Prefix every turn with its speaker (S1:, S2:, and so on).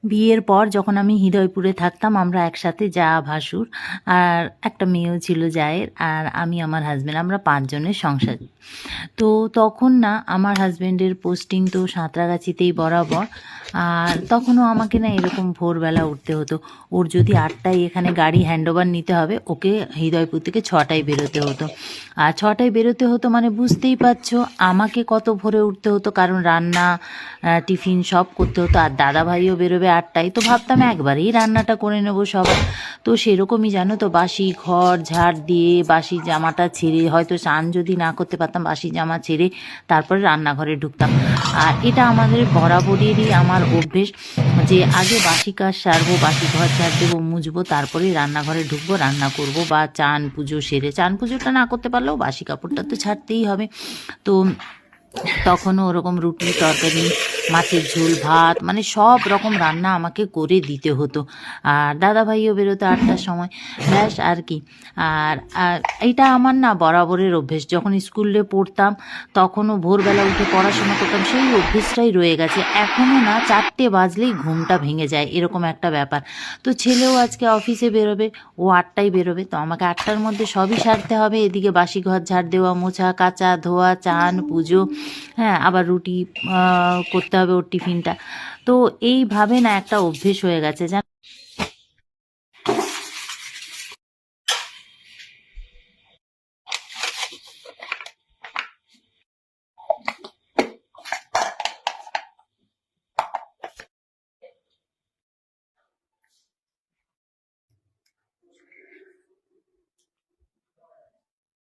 S1: বিয়ের পর যখন আমি হৃদয়পুরে থাকতাম, আমরা একসাথে যা ভাসুর আর একটা মেয়েও ছিল জায়ের, আর আমি আমার হাজব্যান্ড, আমরা 5 জনের সংসার। তো তখন না আমার হাজব্যান্ডের পোস্টিং তো সাঁতরাগাছিতেই বরাবর। আর তখনও আমাকে না এরকম ভোরবেলা উঠতে হতো। ওর যদি 8টায় এখানে গাড়ি হ্যান্ডওভার নিতে হবে, ওকে হৃদয়পুর থেকে 6টায় বেরোতে হতো। আর 6টায় বেরোতে হতো মানে বুঝতেই পারছো আমাকে কত ভোরে উঠতে হতো, কারণ রান্না টিফিন সব করতে হতো। আর দাদা ভাইও বেরোবে 8টায়, তো ভাবতাম একবারেই রান্নাটা করে নেব সবার। তো সেরকমই জানো তো, বাসি ঘর ঝাড় দিয়ে বাসি জামাটা ছেড়ে, হয়তো স্নান যদি না করতে পারতাম বাসি জামা ছেড়ে তারপরে রান্নাঘরে ঢুকতাম। আর এটা আমাদের বরাবরেরই আমার অভ্যেস যে আগে বাসি কাজ সারবো, বাসি ঘর ঝাড় দেবো, মুছবো, তারপরে রান্নাঘরে ঢুকবো, রান্না করব। বা চান পুজো সেরে, চান পুজোটা না করতে পারলেও বাসি কাপড়টা তো ছাড়তেই হবে। তো তখনও ওরকম রুটি তরকারি, মাছের ঝোল, ভাত, মানে সব রকম রান্না আমাকে করে দিতে হতো। আর দাদাভাইও বেরোতো 8টার সময়, ব্যাস আর কি। আর আর এইটা আমার না বরাবরের অভ্যেস। যখন স্কুলে পড়তাম তখনও ভোরবেলা উঠে পড়াশোনা করতাম, সেই অভ্যেসটাই রয়ে গেছে এখনও না। 4টে বাজলেই ঘুমটা ভেঙে যায়, এরকম একটা ব্যাপার। তো ছেলেও আজকে অফিসে বেরোবে, ও 8টায় বেরোবে, তো আমাকে 8টার মধ্যে সবই সারতে হবে। এদিকে বাসি ঘর ঝাড় দেওয়া, মোছা, কাচা, ধোয়া, চান, পুজো, হ্যাঁ, আবার রুটি করতে হবে ওর টিফিনটা। তো এইভাবে না একটা অভ্যেস হয়ে গেছে জান।